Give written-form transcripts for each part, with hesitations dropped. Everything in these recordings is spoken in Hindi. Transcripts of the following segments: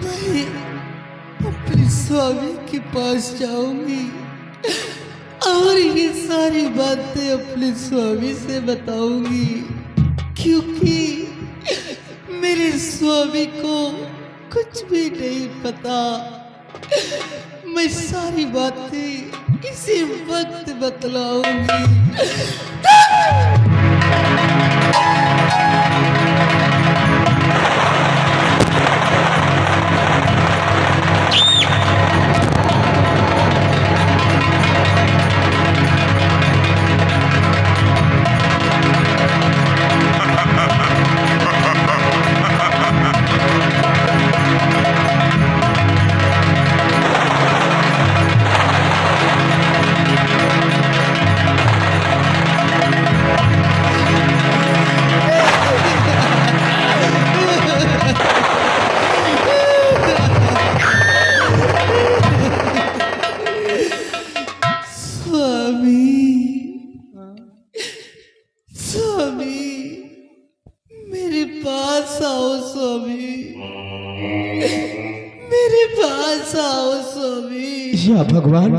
मैं अपने स्वामी के पास जाऊंगी और ये सारी बातें अपने स्वामी से बताऊंगी, क्योंकि मेरे स्वामी को कुछ भी नहीं पता। मैं सारी बातें इसी वक्त बतलाऊंगी। या भगवान,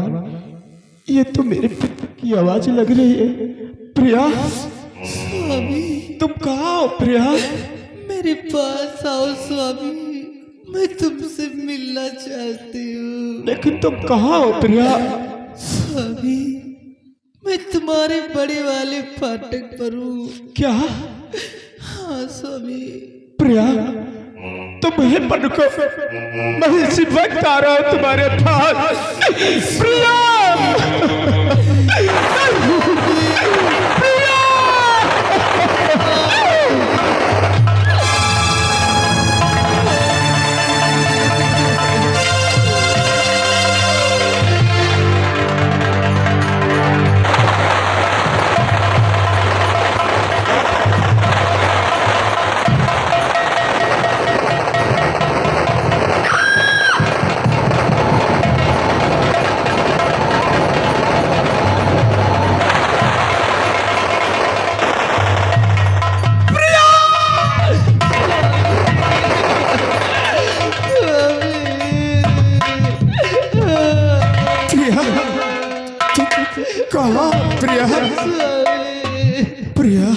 ये तो मेरे पिता की आवाज लग रही है। प्रिया, स्वामी तुम कहाँ हो? प्रिया, मेरे पास आओ स्वामी, मैं तुमसे मिलना चाहती हूँ। लेकिन तुम कहाँ हो प्रिया? स्वामी, मैं तुम्हारे बड़े वाले फाटक पर हूँ। क्या? हाँ स्वामी। प्रिया, तुम यहीं पर रुको, मैं इसी वक्त आ रहा हूं तुम्हारे पास। प्रिया! कहाँ प्रिया? प्रिया,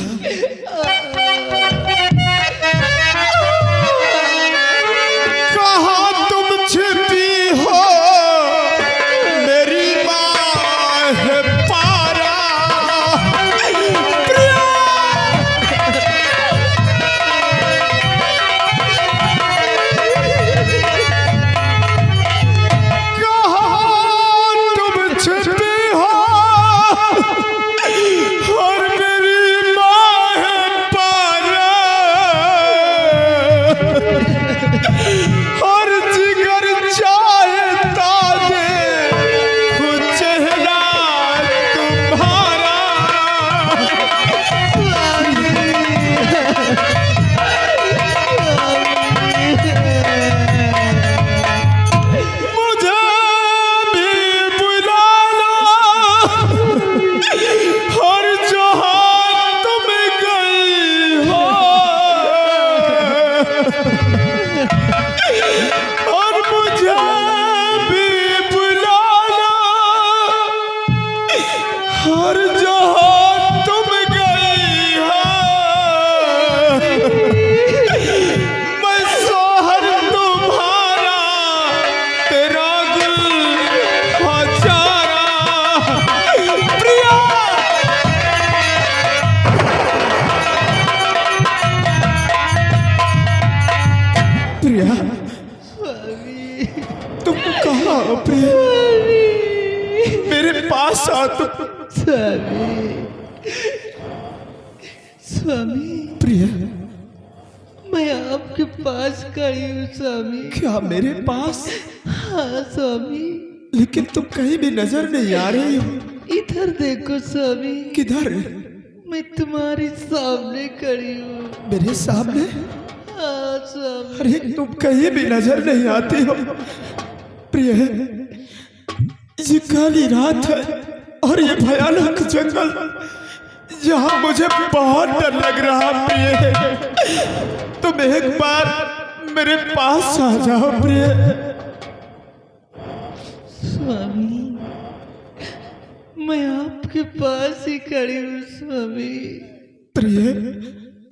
कहाँ तुम छिपी हो? मेरी माँ है पारा। प्रिया, कहाँ तुम छिपी हो? और जिगर चाहता दे चेहरा तुम्हारा। मुझे भी बुला लो और जहाँ तुम गई हो, और मुझे भी बुला लो और जहाँ तुम गई हो। मैं सोहर तुम्हारा, तेरा गुल हजारा। प्रिया, प्रिया, तुम कहाँ हो प्रिया? मेरे पास आओ तुम। स्वामी, स्वामी, प्रिया, मैं आपके पास खड़ी हूँ स्वामी। क्या मेरे पास? हाँ स्वामी। लेकिन तुम कहीं भी नजर नहीं आ रही हो। इधर देखो स्वामी। किधर? मैं तुम्हारे सामने खड़ी हूँ। मेरे सामने? हाँ स्वामी। अरे तुम कहीं भी नजर नहीं आती हो। प्रिय, ये काली रात है और ये भयानक जंगल, जहाँ मुझे बहुत डर लग रहा। प्रिय, तुम एक बार मेरे पास आ जाओ प्रिय। स्वामी, मैं आपके पास ही खड़ी हूँ स्वामी। प्रिय,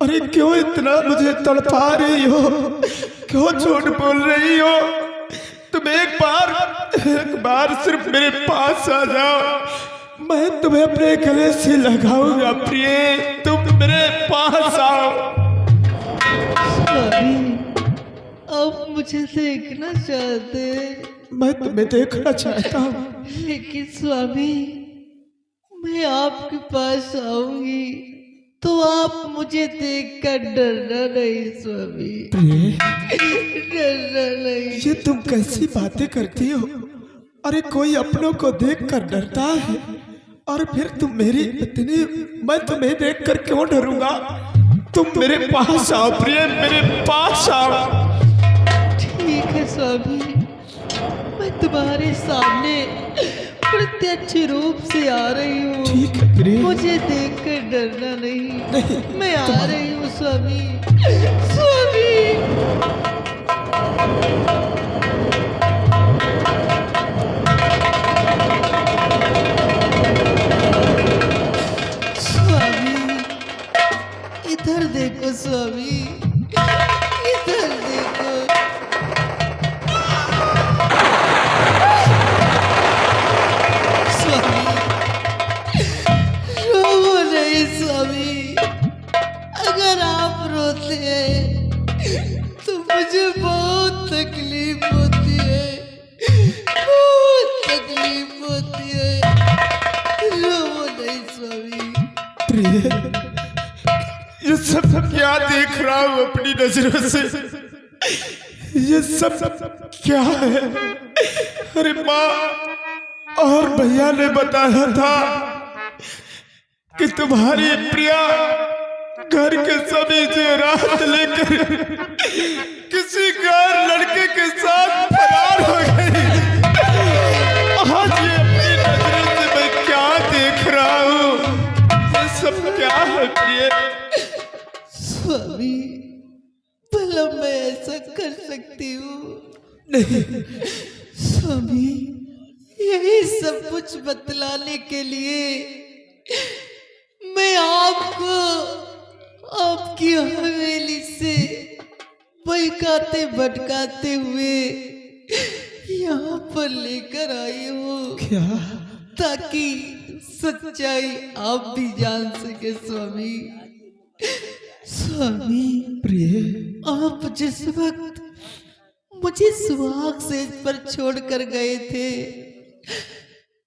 अरे क्यों इतना मुझे तड़पा रही हो, क्यों झूठ बोल रही हो? तुम एक बार सिर्फ मेरे पास आ जाओ, मैं तुम्हें अपने गले से लगाऊंगा। प्रिय, तुम मेरे पास आओ। स्वामी, आप मुझे देखना चाहते हैं? मैं तुम्हें देखना चाहता हूँ, लेकिन स्वामी, मैं आपके पास आऊंगी तो आप मुझे देखकर डरना नहीं स्वामी। प्रिय, डरना नहीं। ये तुम कैसी बातें करती हो? अरे कोई अपनों को देखकर डरता है, और फिर तुम मेरी पत्नी, मैं तुम्हें देखकर क्यों डरूंगा? तुम मेरे पास आओ प्रिय, मेरे पास आओ। ठीक है स्वामी, मैं तुम्हारे सामने प्रत्यक्ष रूप से आ रही हूँ। ठीक है प्रिय। मुझे देखकर डरना नहीं, नहीं, मैं आ रही हूँ स्वामी। स्वामी, स्वामी, इधर देखो स्वामी, इधर देखो। स्वामी, रो नहीं स्वामी। अगर आप रोते हैं तो मुझे बहुत तकलीफ होती है, बहुत तकलीफ होती है। रो नहीं स्वामी। प्रिय, ये सब क्या देख रहा हूँ अपनी नजरों से? ये सब क्या है? अरे माँ और भैया ने बताया था कि तुम्हारी प्रिया घर के सभी जेवरात लेकर किसी गैर लड़के के साथ फरार हो गई। आज ये अपनी नजरों से मैं क्या देख रहा हूँ? ये सब क्या है प्रिय? स्वामी, भला मैं ऐसा कर सकती हूँ? नहीं स्वामी, यही सब कुछ बतलाने के लिए मैं आपको आपकी हवेली से बहकाते भटकाते हुए यहाँ पर लेकर आई हूँ, क्या? ताकि सच्चाई आप भी जान सके स्वामी। स्वामी, प्रिय, आप जिस वक्त मुझे सुहाग सेज पर छोड़कर गए थे,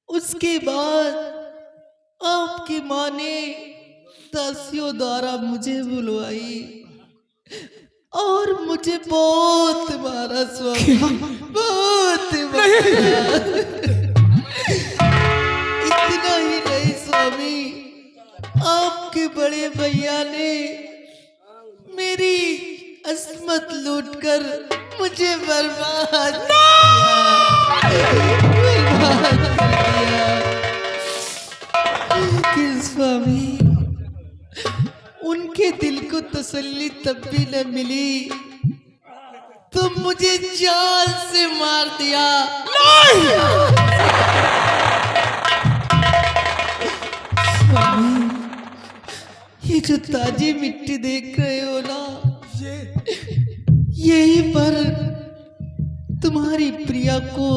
उसके बाद आपकी माँ ने दासियों द्वारा मुझे बुलवाई और मुझे बहुत मारा स्वामी, बहुत मारा। इतना ही नहीं स्वामी, आपके बड़े भैया ने मेरी अस्मत लूटकर मुझे बर्बाद कर दिया। लेकिन स्वामी, उनके दिल को तसल्ली तब भी न मिली तो मुझे जान से मार दिया। स्वामी, ये जो ताजी मिट्टी देख रहे हो ना, यही पर तुम्हारी प्रिया को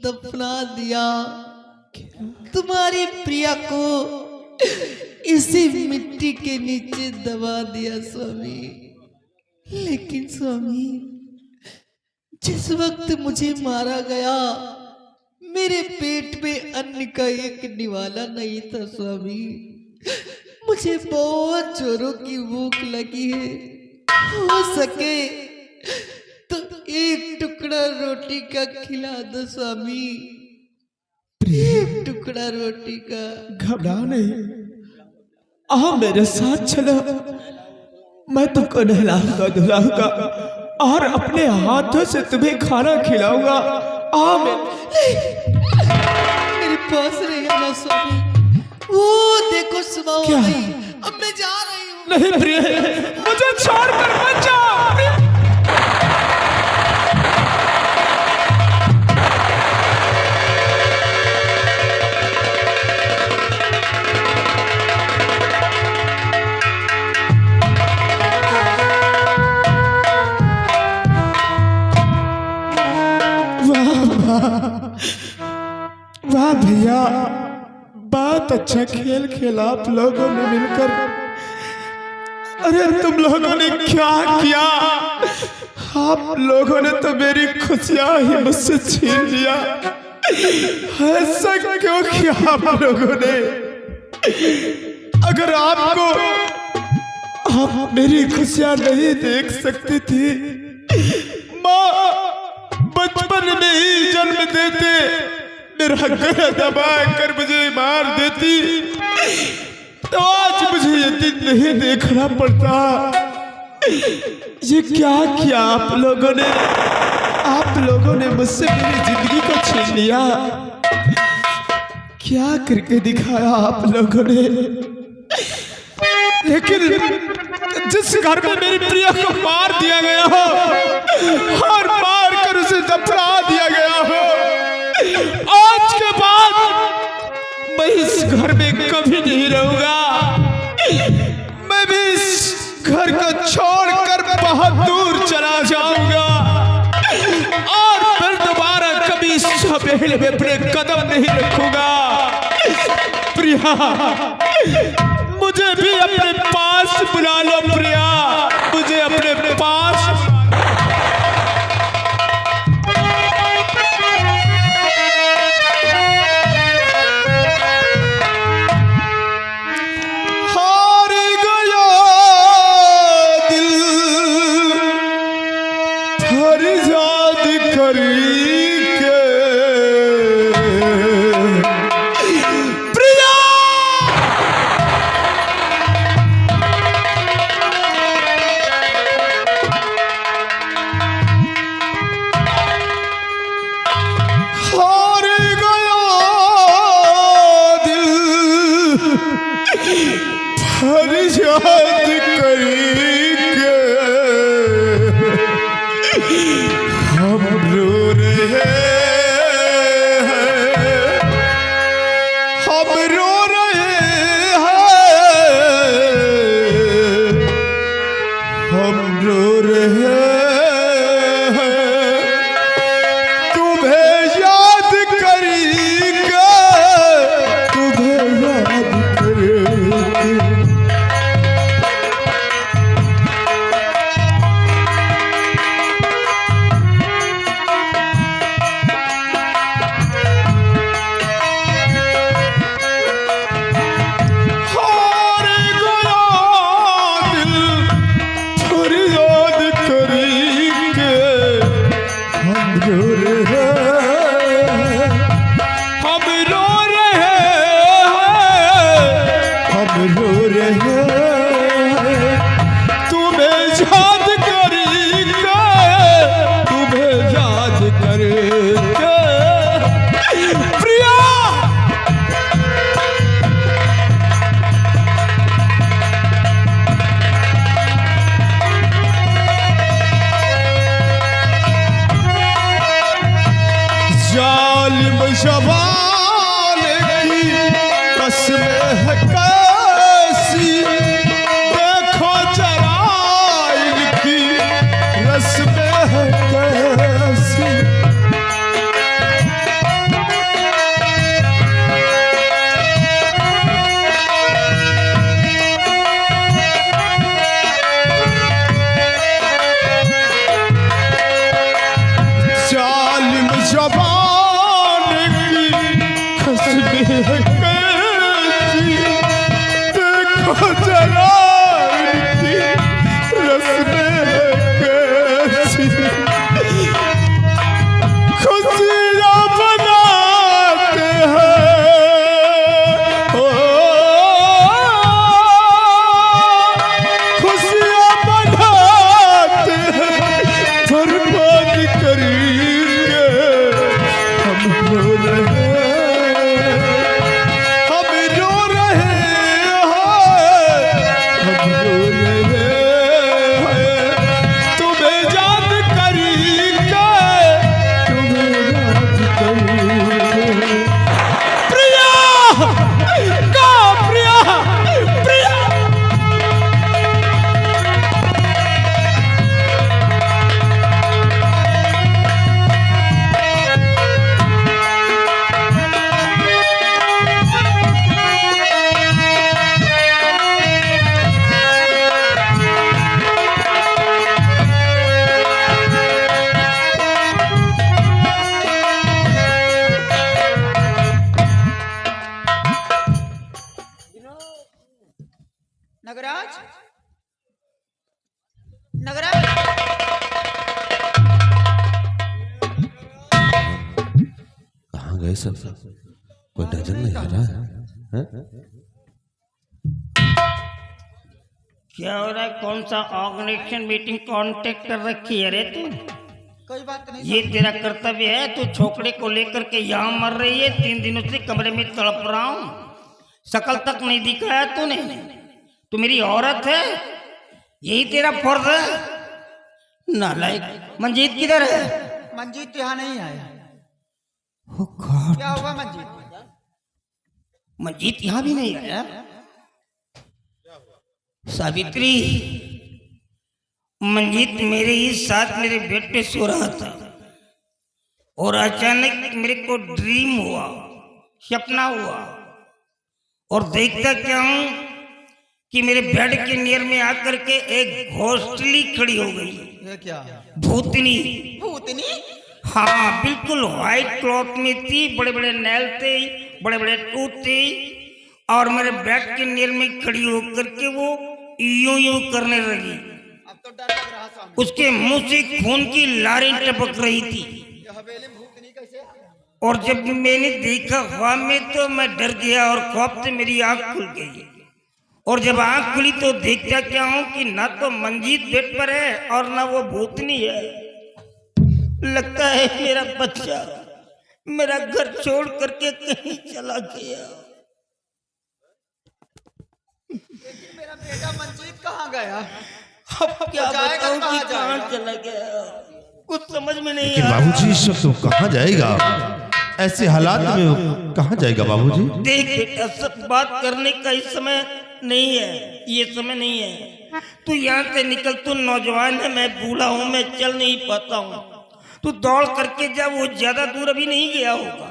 दफना दिया। तुम्हारी प्रिया को इसी मिट्टी के नीचे दबा दिया स्वामी। लेकिन स्वामी, जिस वक्त मुझे मारा गया, मेरे पेट में अन्न का एक निवाला नहीं था स्वामी। मुझे बहुत जोरों की भूख लगी है, हो सके तो एक टुकड़ा रोटी का खिला दो स्वामी, एक टुकड़ा रोटी का। घबरा नहीं, आओ मेरे साथ चलो, मैं तुमको नहलाऊंगा धुलाऊंगा और अपने हाथों से तुम्हें खाना खिलाऊंगा। आओ मेरे पास नहीं आना स्वामी। वो देखो सुबह हो क्या? गई, अब मैं जा रही हूँ। नहीं प्रिय, मुझे छोड़कर मत जाओ। वाह भैया, बहुत अच्छा खेल खेला आप लोगों ने मिलकर। अरे तुम लोगों ने क्या किया? आप लोगों ने तो मेरी खुशियां ही मुझसे छीन लिया। ऐसा क्यों किया आप लोगों ने? अगर आप मेरी खुशियां नहीं देख सकती थी, माँ बचपन में ही जन्म देते, मेरा गला दबा कर मुझे मार देती, तो आज मुझे ये दिन नहीं देखना पड़ता। ये क्या किया आप लोगों ने? आप लोगों ने मुझसे मेरी जिंदगी को छीन लिया। क्या करके दिखाया आप लोगों ने? लेकिन जिस घर में मेरी प्रिया को मार दिया गया हो और मार कर उसे दफना दिया गया हो, आज के बाद मैं इस घर में कभी नहीं रहूंगा। मैं भी इस घर को छोड़कर बहुत दूर चला जाऊंगा और फिर दोबारा कभी इस हवेली में अपने कदम नहीं रखूंगा। प्रिया, मुझे भी अपने पास बुला लो। प्रिया, मुझे अपने पास। हार गया दिल फरियाद करके, प्रिया हार गया दिल फरियाद करके, हम रो रहे हैं, हम रो रहे हैं, हम रो रहे हैं, तुम्हें याद करेंगे, तुम्हें याद करेंगे। भाई साहब, कोई नजर नहीं आ रहा है? क्या हो रहा है? कौन सा ऑर्गेनाइजेशन मीटिंग कांटेक्ट कर रखी है रे तू? कोई बात नहीं। ये तेरा कर्तव्य है? तू छोकरे को लेकर के यहाँ मर रही है, 3 दिनों से कमरे में तड़प रहा हूँ, शकल तक नहीं दिखाया तूने। तू मेरी औरत है, यही तेरा फर्ज है। नालायक। मंजीत किधर है? मंजीत यहाँ नहीं आया। Oh God। क्या हुआ मंजीत? मंजीत यहाँ भी नहीं आया। सावित्री, मंजीत मेरे ही साथ मेरे बेड पे सो रहा था और अचानक मेरे को ड्रीम हुआ, सपना हुआ, और देखता क्या हूं कि मेरे बेड के नियर में आकर के एक घोंसली खड़ी हो गई। ये क्या? भूतनी। भूतनी? हाँ, बिल्कुल व्हाइट क्लॉथ में थी, बड़े बड़े नेल थे, बड़े बड़े टूथ थे, और मेरे बेड के नियर में खड़ी होकर के वो यूं यूं करने लगी। अब तो डर लग रहा सामने। उसके मुंह से खून की लारें टपक रही थी। ये हवेली में भूतनी कैसे? और जब मैंने देखा ख्वाब में तो मैं डर गया और ख्वाब से मेरी आंख खुल गई। और जब आंख खुली तो देखता क्या हूं कि ना तो मंजीत बेड पर है और ना वो भूतनी है। लगता है मेरा बच्चा मेरा घर छोड़ करके कहीं चला गया। मेरा बेटा मंजीत कहाँ गया? अब क्या बताऊं कि कहाँ चला गया, कुछ समझ में नहीं लेकिन आ रहा। बाबूजी इस वक्त वो कहाँ जाएगा? ऐसे हालात में वो कहाँ जाएगा बाबूजी? देख बेटा, सब बात करने का इस समय नहीं है, ये समय नहीं है। तू यहाँ से निकल, तू नौजवान है, मैं बूढ़ा हूँ, मैं चल नहीं पाता हूँ। तू दौड़ करके जा, वो ज्यादा दूर अभी नहीं गया होगा,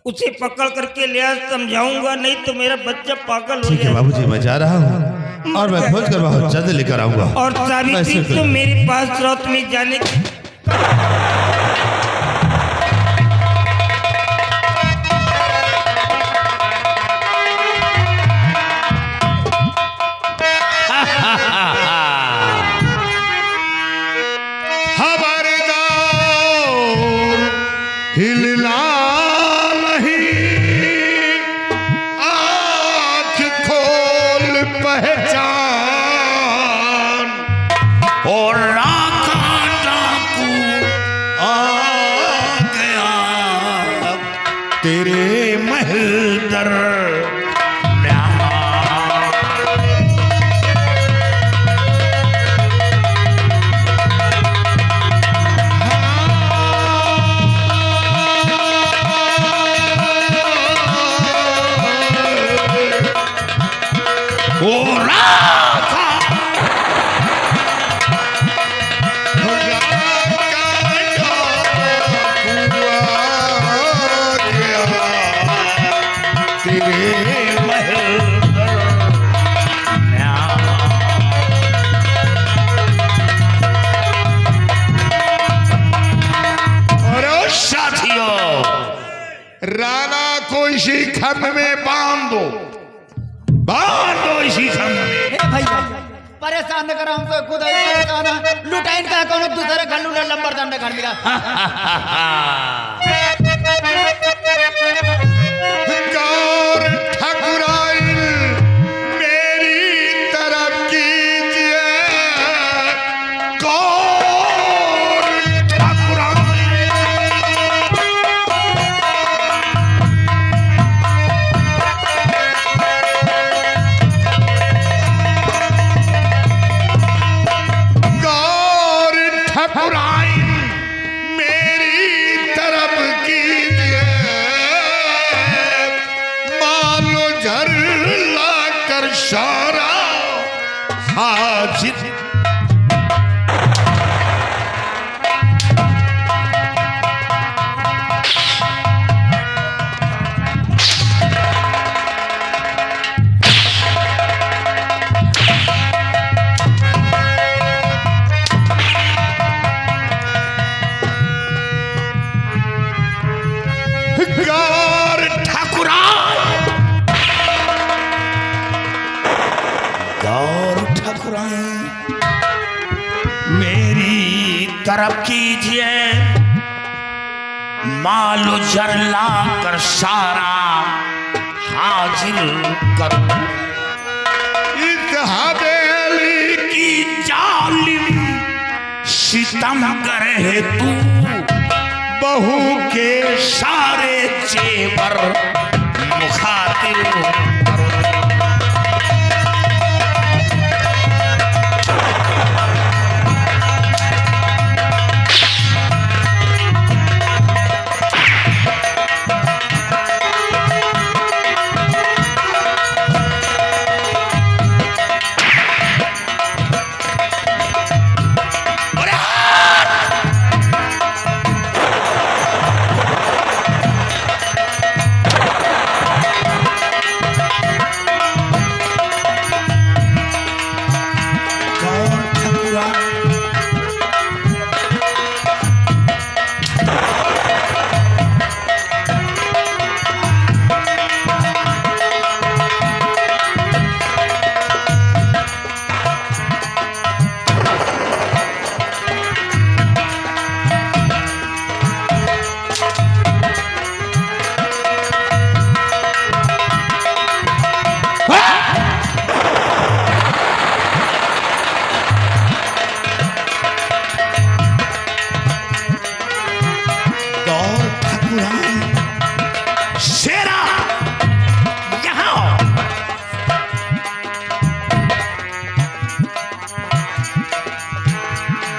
उसे पकड़ करके ले आ, समझाऊंगा, नहीं तो मेरा बच्चा पागल हो ठीक है जाएगा। बाबूजी, मैं जा रहा हूँ और मैं खोज कर बहुत जल्द लेकर आऊंगा। और सावित्री, तुम मेरे पास रहो, तुम्हें जाने हिलना नहीं, आँख खोल पहचान, और राखा डाकू आ गया तेरे महल दर। राणा को इसी खम्भ में बांध दो इसी खम्भ में। भैया परेशान न करो हमको, खुद परेशान है। लुटाइन का कोनो दूसरे घर लूटा, लंबर दंड घर मिला। गौर ठाकुराइन मेरी तरफ कीजिए, गौर ठाकुराइन। ठाकुराइन मेरी तरफ कीजिए, मालो झर लाकर सारा हाजिर। मेरी तरफ कीजिए, मालो जरला कर सारा हाजिर करूं। इस हवेली की जालिम सितमगर है तू, बहू के सारे जेवर मुखातिब करूं।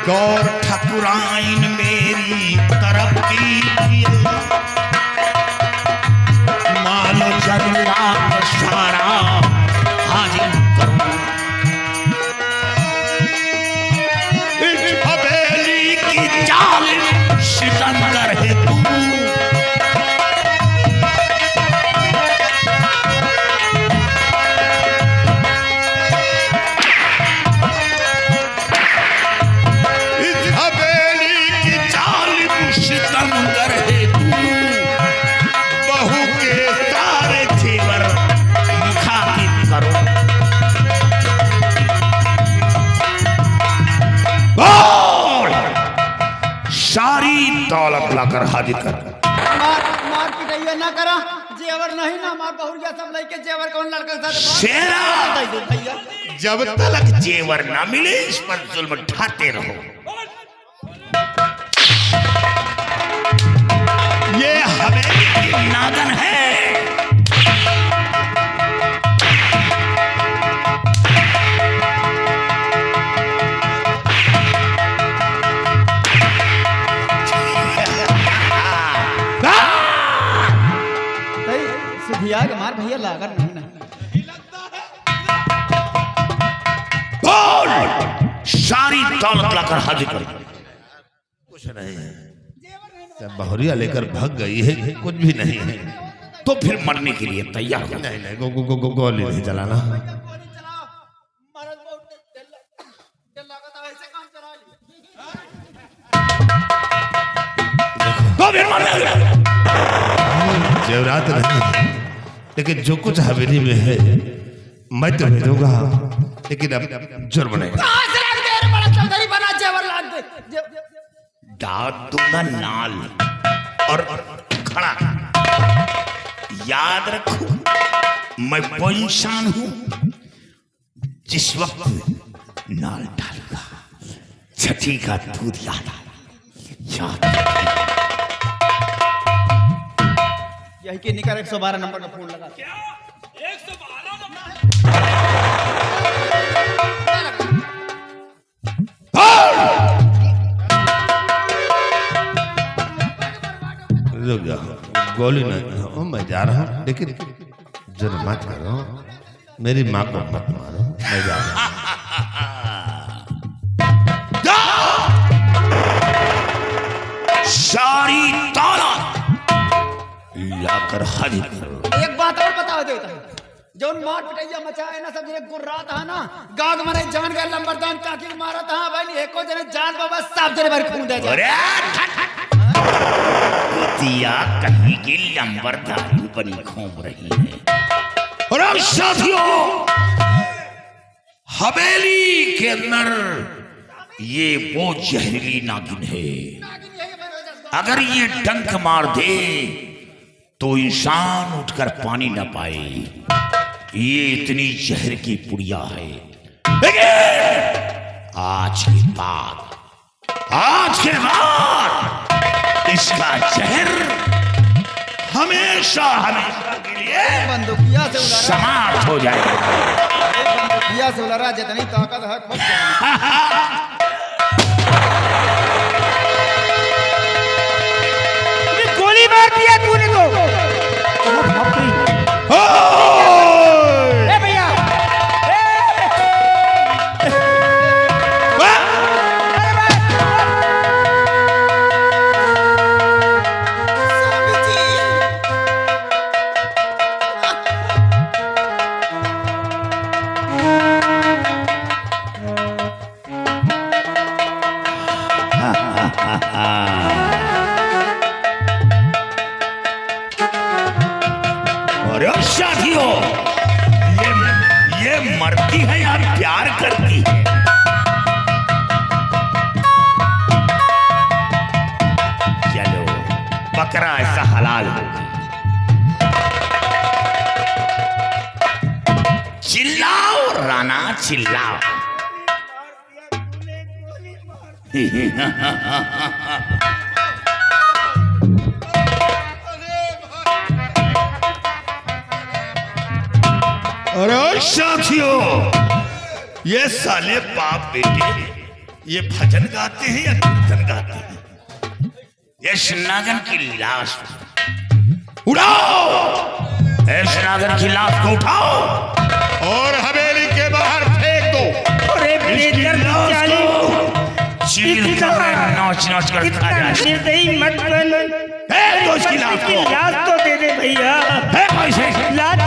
गौर ठकुराइन मेरी तरफ की मालो जरला सारा हाजिर करूं। इस हवेली की जालिम सितमगर है तू, सारी दौलत लाकर हाजिर कर। मार पिटाइया ना करा, जेवर नहीं ना मार बहुरिया सब लेके जेवर कौन लड़का के साथ शेरा, जब तक जेवर ना मिले इस पर जुल्म ढाते रहो। ये हवेली की नागन है, के मार भैया लागत नहीं ना। बोल, सारी दौलत लाकर हाजिर कर। कुछ नहीं है, सब बहुरिया लेकर भाग गई है, कुछ भी नहीं है। तो फिर मरने के लिए तैयार हो। नहीं नहीं, गोली नहीं चलाना। तो फिर मरने जेवरात नहीं, लेकिन जो कुछ हवेली में है मैं तुम्हें दूंगा, लेकिन अब जुर्म नहीं। दाद दूंगा नाल और खड़ा। याद रखो मैं वो इंसान हूं जिस वक्त नाल डालूंगा छठी का दूध याद यही के निकर 112 नंबर का फोन लगा। क्या 112 नंबर? गोली नहीं, मैं जा रहा हूँ, लेकिन जुर्म मत करो, मेरी माँ को मत मारो, मैं जा रहा हूँ। सारी दौलत लाकर हाजिर करो। एक बात और बता देता हूं, जो मार पिटाइया मचाए ना सब जने गुर्रा था ना, गाग मने जान गए लंबरदान काकी मारा था भाई, एको जने जान बाबा सब जने भर खून दे जा। अरे कुतिया कहीं की लंबरदारी बनी घूम रही है। और अब साथियों, हवेली के अंदर ये वो जहरीली नागिन है अगर ये डंक मार दे तो इंसान उठकर पानी न पाए। ये इतनी जहर की पुड़िया है, लेकिन आज के बाद इसका जहर हमेशा हमेशा के लिए बंदूकिया से उड़ा समाप्त हो जाएगा। बंदूकिया से उड़ा जितनी ताकत है खुद जाने। गोली मार दिया तूने तो। ए भैया, और अब साथियों, ये मरती है या प्यार करती है? चलो बकरा ऐसा हलाल होगी। चिल्लाओ राणा चिल्लाओ। अरे साथियों, ये साले बाप बेटे ये भजन गाते हैं या कीर्तन गाते हैं? ये नागन की लाश उड़ाओ, इस नागन की लाश को उठाओ और हवेली के बाहर फेंक दो। अरे बेदर्द चील कर नोच नोच कर खा जाए। निर्दयी मत बन। फेंक दो इसकी लाश को। लाश तो दे दे भैया। फेंक ऐसे। लाश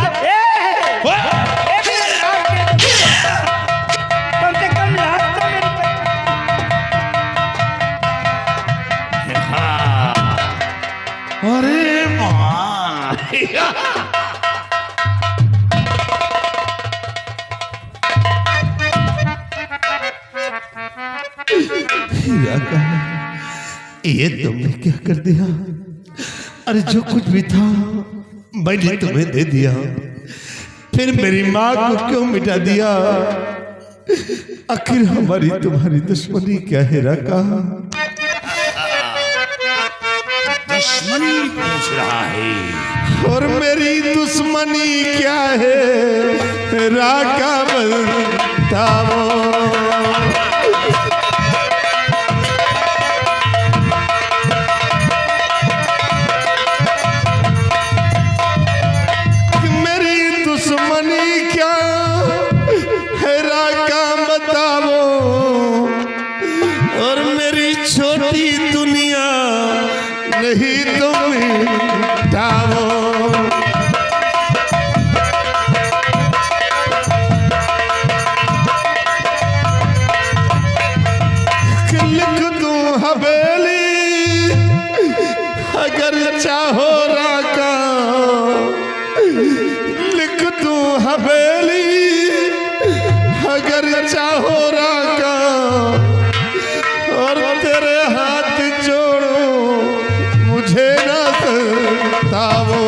कम से कम लाश तो मेरे अरे माँ ये तुमने क्या कर दिया? अरे जो कुछ भी था मैंने तुम्हें दे दिया, फिर मेरी माँ को क्यों मिटा दिया? आखिर हमारी तुम्हारी दुश्मनी क्या है राका? दुश्मनी पूछ रहा है और मेरी दुश्मनी क्या है राका बताओ। मेरी दुश्मनी क्या है राका बताओ, और मेरी छोटी दुनिया नहीं तुम मिटाओ। लिख दूं हवेली अगर चाहो राका, लिख दूं हवेली अगर चाहो राका, और तेरे हाथ जोड़ो मुझे ना सताओ।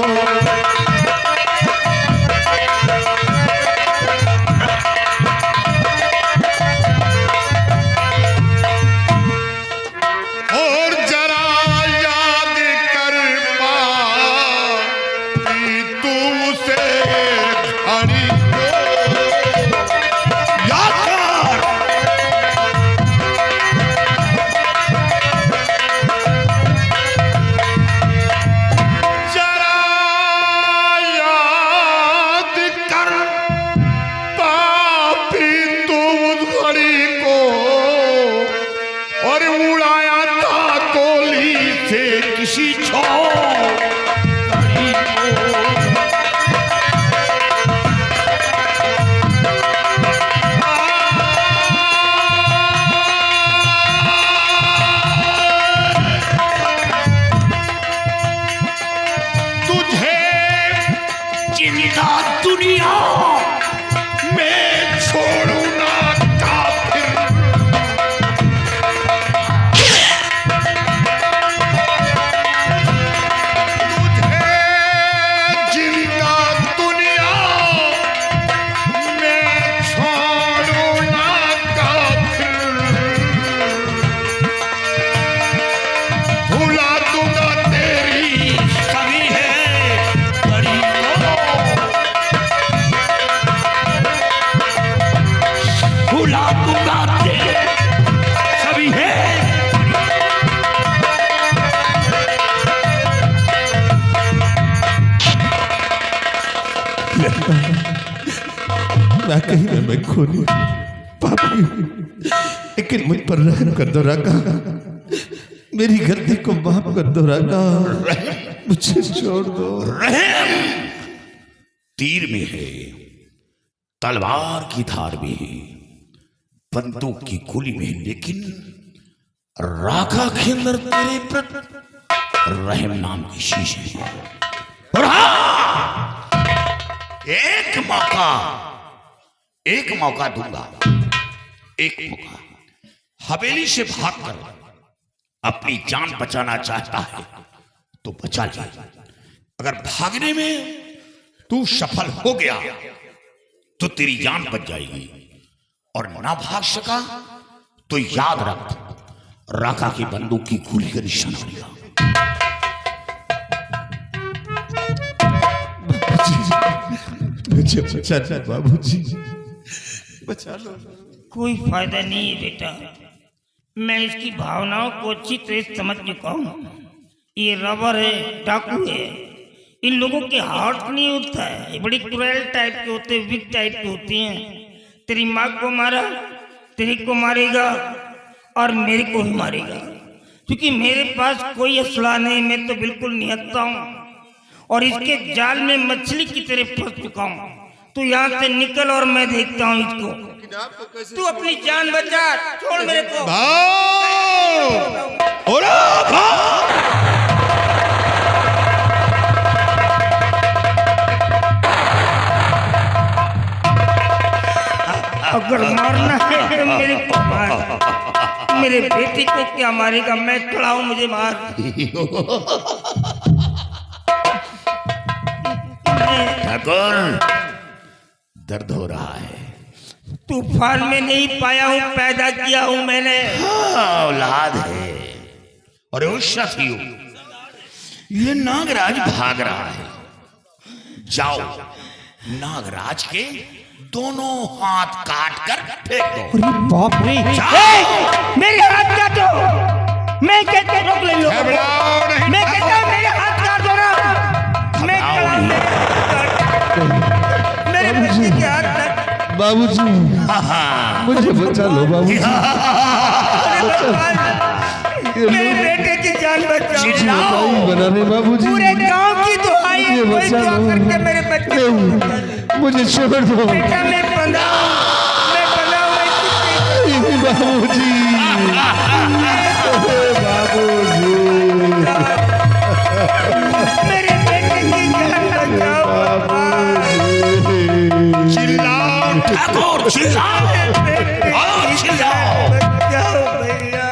और जरा याद कर पा कि तू उसे घड़ी को याद कर। जरा याद कर पापी तू उस घड़ी को, और उड़ाया था गोली से किसी छोर घड़ी को। तुझे जिंदा दुनिया मैं छोड़ू ना काफिर। वाकई में मैं खूनी पापी हूं, लेकिन मुझ पर रहम कर दो राका, मेरी गलती को माफ कर दो राका, मुझे छोड़ दो। रहम तीर में है, तलवार की धार में है, बंदूक की गोली में है, लेकिन राका के अंदर तेरे प्रति रहम नाम की शीशे है। और हाँ, एक मौका दूंगा, एक मौका। हवेली से भागकर अपनी जान बचाना चाहता है तो बचा ले। अगर भागने में तू सफल हो गया तो तेरी जान बच जाएगी, और ना भाग सका तो याद रख, राका की बंदूक की गोली का निशाना मिला। मुझे बचा लो बाबूजी, बचा लो। कोई फायदा नहीं है बेटा, मैं इसकी भावनाओं को अच्छी तरह समझ चुका हूँ। ये रबर है, डाकू है, इन लोगों के हार्ट नहीं होता है, ये बड़ी क्रूएल टाइप के होते हैं, वीक टाइप के होती हैं। तेरी माँ को मारा, तेरी को मारेगा और मेरे को भी मारेगा, क्योंकि मेरे पास कोई असला नहीं, मैं तो बिल्कुल निहत्था हूँ और इसके जाल में मछली की तरह फंस चुका हूँ। तू यहाँ से निकल और मैं देखता हूँ इसको। तू अपनी जान बचा, छोड़ मेरे को। अगर मारना है तो मेरे को मार, मेरे बेटे को क्या मारेगा? मैं खड़ा हूं, मुझे मार। ठाकुर, दर्द हो रहा है। तूफान में नहीं पाया हूँ, पैदा किया हूँ मैंने। हाँ, औलाद है। और उस साथियों, ये नागराज भाग रहा है। जाओ, नागराज के दोनों हाथ काट कर फेंक दो। बाप रे, मेरे हाथ काट दो। मैं कहते रोक ले लो, मैं कहता हूँ मेरे हाथ काट दो ना। मैं मेरे बच्चे के हाथ काट। बाबूजी, मुझे बचा लो बाबूजी, मेरे बेटे की जान बचाओ। बना रहे बाबूजी, पूरे गांव की दुआई है, कोई दुआ करके मेरे बच्चे को मुझे छोड़ दो बेटा। मैं बंधा हूं बाबूजी, बाबूजी, मेरे बेटे की जान बचाओ। चिल्लाओ ठाकुर, चिल्लाओ और चिल्लाओ। बचाओ भैया,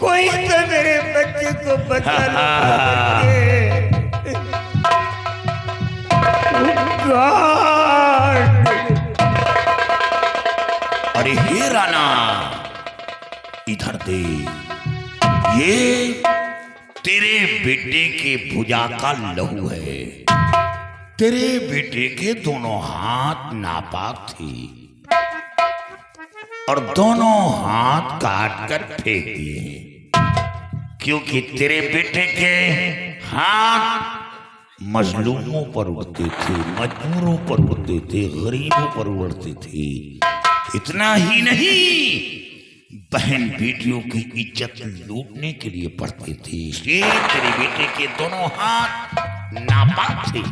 कोई तो मेरे बच्चे को बचा लो। अरे हे राणा, इधर दे, ये तेरे बेटे के भुजा का लहू है। तेरे बेटे के दोनों हाथ नापाक थे और दोनों हाथ काट कर फेंक दिए, क्योंकि तेरे बेटे के हाथ मजलूमों पर उड़ते थे, मजदूरों पर उड़ते थे, गरीबों पर उड़ते थे। इतना ही नहीं, बहन बेटियों की इज्जत लूटने के लिए पड़ते थे। इसलिए तेरे बेटे के दोनों हाथ नापाक थे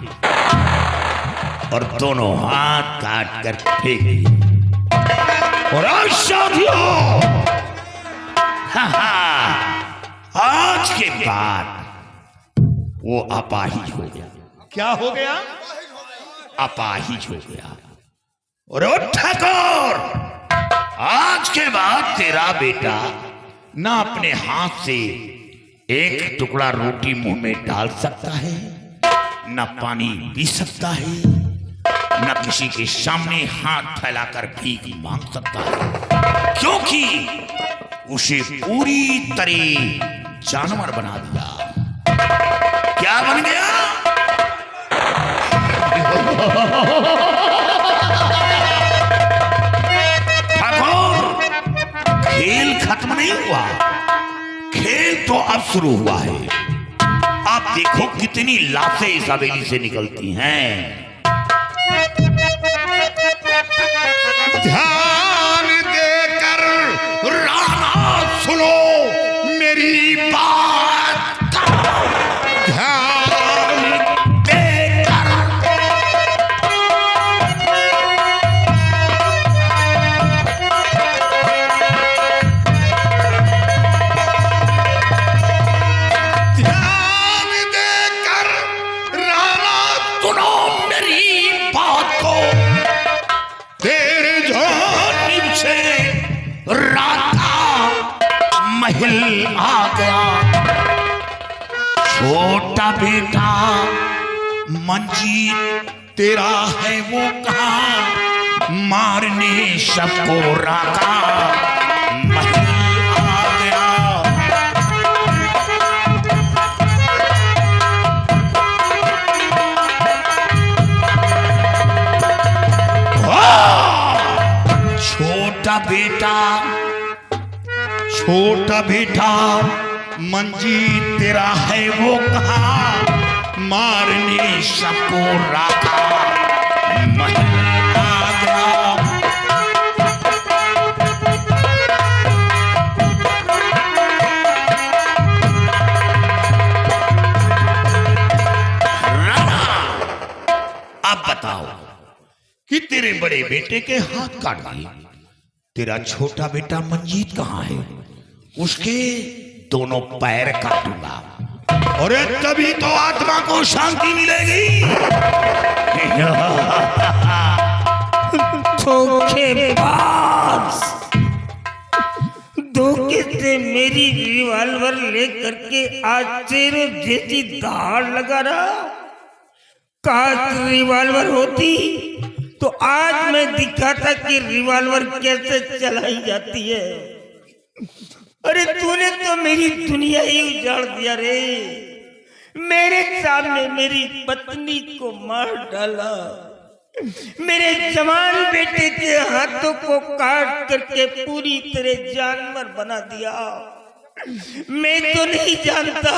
और दोनों हाथ काट कर फेंक दिए। और आज साथियों, आज के बाद वो अपाहिज हो गया। क्या हो गया? अपाहिज हो गया। और ओ ठाकुर, आज के बाद तेरा बेटा ना अपने हाथ से एक टुकड़ा रोटी मुंह में डाल सकता है, न पानी पी सकता है, न किसी के सामने हाथ फैलाकर भीख मांग सकता है, क्योंकि उसे पूरी तरह जानवर बना दिया। क्या बन गया? ठाकुर, खेल खत्म नहीं हुआ, खेल तो अब शुरू हुआ है। आप देखो कितनी लाशें इस हवेली से निकलती हैं। मेरी बात का ध्यान देकर ध्यान देकर राणा सुनो मेरी बात को। तेरे जानिब से राधा महल आ गया, छोटा बेटा मंजीत तेरा है वो कहा, मारने सबको राधा महल आ गया। छोटा बेटा मंजीत तेरा है वो कहा, मारने सबको राधा महल आ गया। राणा, अब बताओ कि तेरे बड़े बेटे के हाथ काट दिए, तेरा छोटा बेटा मंजीत कहाँ है? उसके दोनों पैर काटूंगा, और तभी तो आत्मा को शांति मिलेगी। धोखेबाज, धोखे से मेरी रिवॉल्वर लेकर के आज तेरे जैसी धाड़ लगा रहा। काश रिवॉल्वर होती तो आज मैं दिखाता कि रिवॉल्वर कैसे चलाई जाती है। अरे तूने तो मेरी दुनिया ही उजाड़ दिया रे। मेरे सामने मेरी पत्नी को मार डाला, मेरे जवान बेटे के हाथों को काट करके पूरी तरह जानवर बना दिया। मैं तो नहीं जानता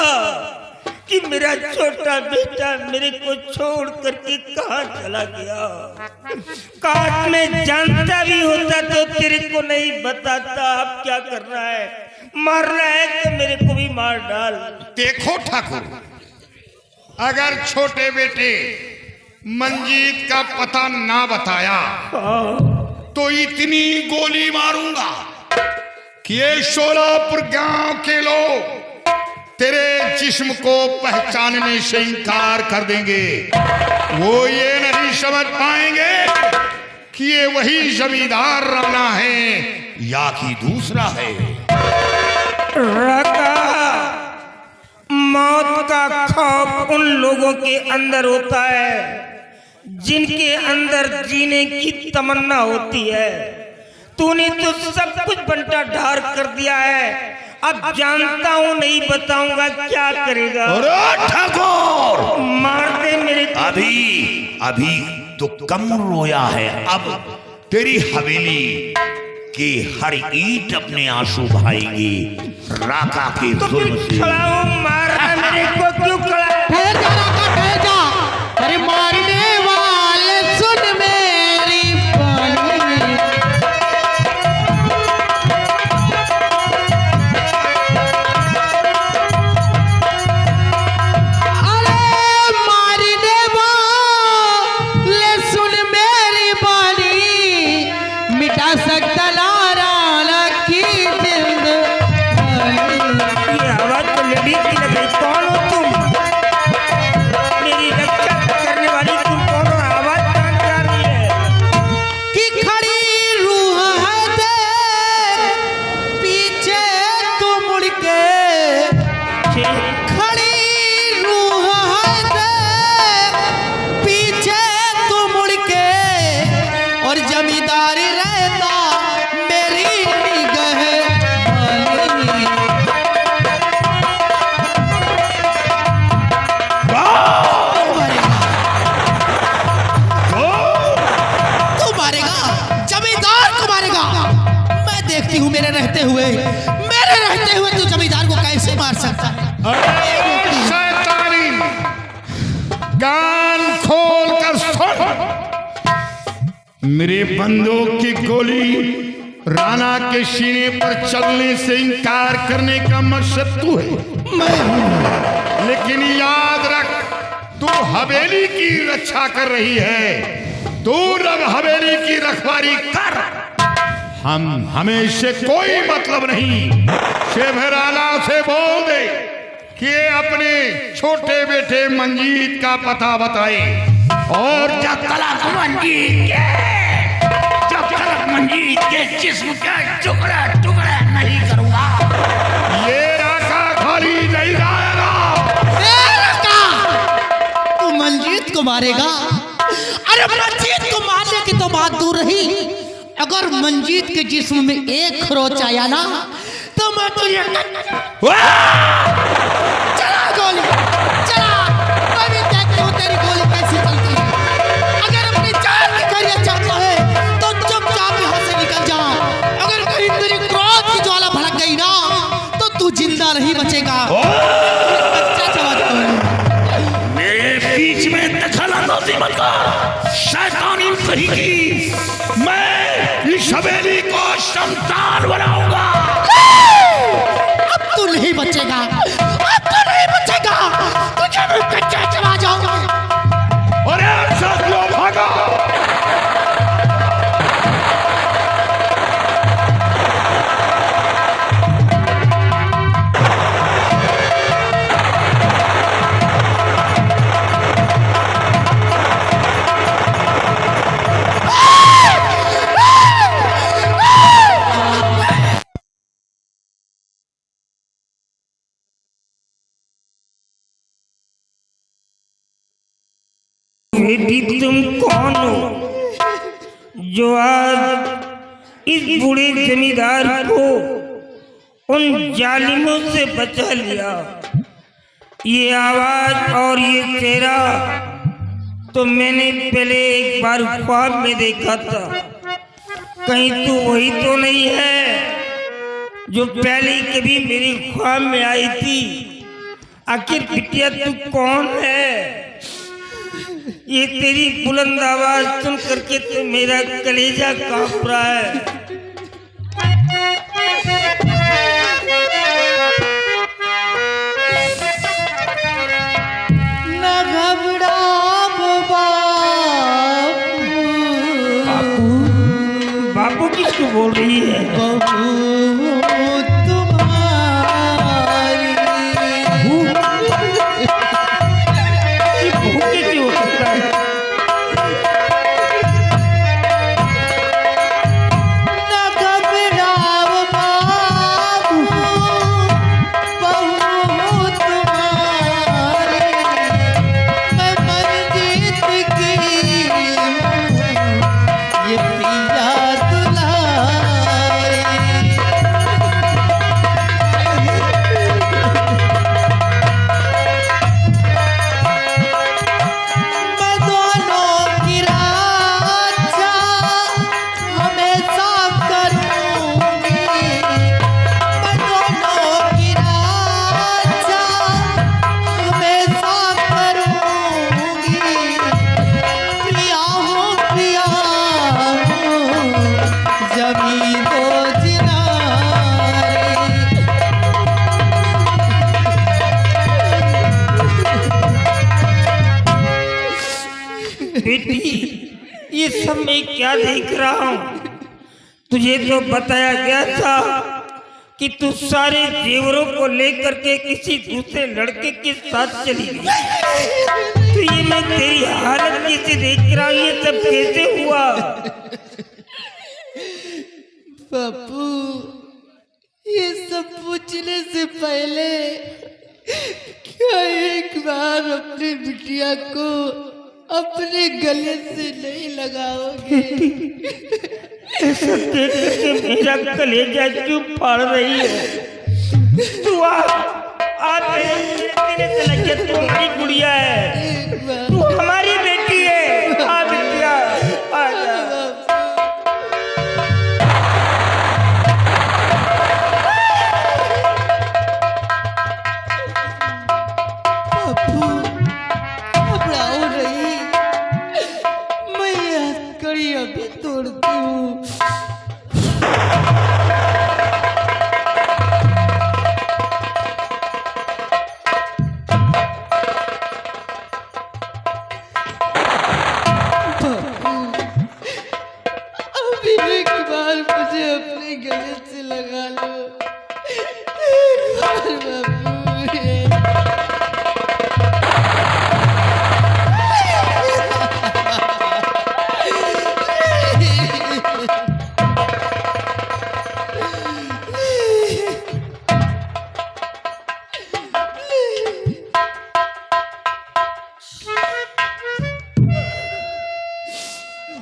कि मेरा छोटा बेटा मेरे को छोड़ करके कहाँ चला गया। काश मैं जानता भी होता तो तेरे को नहीं बताता। अब क्या करना है? मारना है तो मेरे को भी मार डाल। देखो ठाकुर, अगर छोटे बेटे मंजीत का पता ना बताया तो इतनी गोली मारूंगा कि ये शोलापुर गांव के लोग तेरे जिस्म को पहचानने से इनकार कर देंगे। वो ये नहीं समझ पाएंगे कि ये वही जमींदार राणा है या कि दूसरा है। राका, मौत का खौफ उन लोगों के अंदर होता है जिनके अंदर जीने की तमन्ना होती है। तूने तो सब कुछ बंटा ढार कर दिया है। अब जानता हूँ नहीं बताऊंगा, क्या करेगा? ठाकुर, मार दे मेरे को। अभी तो कम रोया है, अब तेरी हवेली कि हर ईंट अपने आंसू बहाएगी राका के तो जुल्म से। खड़ा हूँ, मारना मेरे को क्यों खड़ा है? ठहर जा राका, ठहर जा। अरे मारने वाले सुन मेरी बानी, अरे मारने वाले सुन मेरी बानी, मिटा सकता कौन हो तुम? मेरी रक्षा करने वाली तुम कौन हो? आवाज कहाँ से आ रही है? कि खड़ी रूह है दे पीछे तू मुड़ के, खड़ी रूह है दे पीछे तू मुड़ के, और जमींदारी रहता मेरी निगाह वाली। देखती हूँ मेरे रहते हुए तू जमींदार को कैसे मार सकता है? शैतानी, कान खोल कर सुन। मेरे बंदूक की गोली राणा के सीने पर चलने से इनकार करने का मकसद तू है, लेकिन याद रख, तू हवेली की रक्षा कर रही है। तू अब हवेली की रखवाली कर। हमें इससे कोई मतलब नहीं। शेभराना से बोल दे कि अपने छोटे बेटे मंजीत का पता बताए, और जब तलक मंजीत के जिस्म का टुकड़ा टुकड़ा नहीं करूंगा, ये राका खाली नहीं जाएगा। तू मंजीत को मारेगा? अरे मंजीत को मारने की तो बात दूर रही, अगर मंजीत के जिस्म में एक खरोच आया ना तो मैं तुझे चला गोली चला। मैं भी देखती हूँ तेरी गोली कैसी चलती है। अगर अपनी जान की खैरियत चाहता है तो चुपचाप यहाँ से निकल जा। अगर कहीं तेरी क्रोध की ज्वाला भड़क गई ना तो तू जिंदा नहीं बचेगा। कच्चा चबा जाओगे। मेरे बीच में दखल-अंदाजी मत कर, शैतानी फरीकी। मैं इस हवेली को शमशान बनाऊंगा। अब तू नहीं बचेगा, अब तू नहीं बचेगा। तुझे मैं कच्चा चबा जाऊंगा। अरे साथियों भागा। बेटी तुम कौन हो जो आज इस बूढ़े जमींदार को उन जालिमों से बचा लिया? ये आवाज और ये चेहरा तो मैंने पहले एक बार ख्वाब में देखा था। कहीं तू वही तो नहीं है जो पहले कभी मेरे ख्वाब में आई थी? आखिर बिटिया तू कौन है? ये तेरी बुलंद आवाज सुन करके तो मेरा कलेजा कांप रहा है। न घबराओ बापू। बापू किसको बोल रही है? बहू तुम्हारी। ये बहू कैसे हो सकता है? न घबराओ बापू, बहू तुम्हारी। मैं मंजीत की ये प्रिया दुलारी। मैं दोनों की रक्षा हमेशा करूंगी। मैं दोनों की रक्षा हमेशा करूंगी। प्रिया हूँ जमीन दो जिनारी। बेटी ये सब मैं क्या देख रहा हूँ? तुझे तो बताया गया था कि तू सारे जेवरों को लेकर के किसी दूसरे लड़के के साथ चली गई। तो ये मैं तेरी हालत कैसे देख रहा हूँ? ये सब कैसे हुआ? बापू, ये सब पूछने से पहले क्या एक बार अपनी बिटिया को अपने गले से नहीं लगाओगे? ऐसा देख करके मेरा कलेजा क्यों फाड़ रही है? तू आ तेरे से लगे तू हमारी गुड़िया है, एक बार तू हमारी बेटी है। आ बिटिया आ जा। बापू, घबराओ नहीं, मैं ये हथकड़ी अभी तोड़ती हूँ।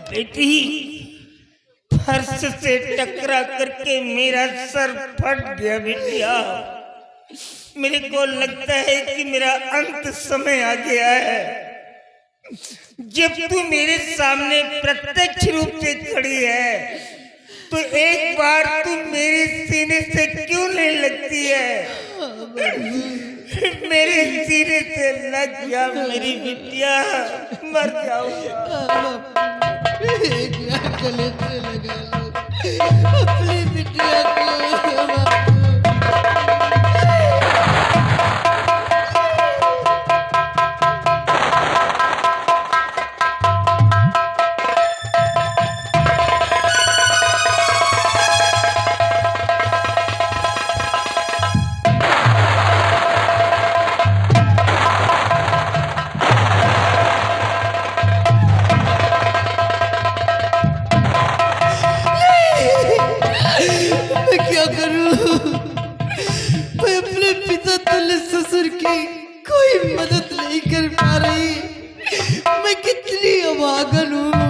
बेटी फर्श से टकरा करके मेरा सर फट गया बेटिया। मेरे को लगता है कि मेरा अंत समय आ गया है। जब तू मेरे सामने प्रत्यक्ष रूप से खड़ी है तो एक बार तू मेरे सीने से क्यों नहीं लगती है? मेरे सीने से लग जा मेरी बिटिया, मर जाऊंगा। गले से लगा लो अपनी बिटिया को। ससुर की कोई मदद नहीं कर पा रही। मैं कितनी अभागन हूँ।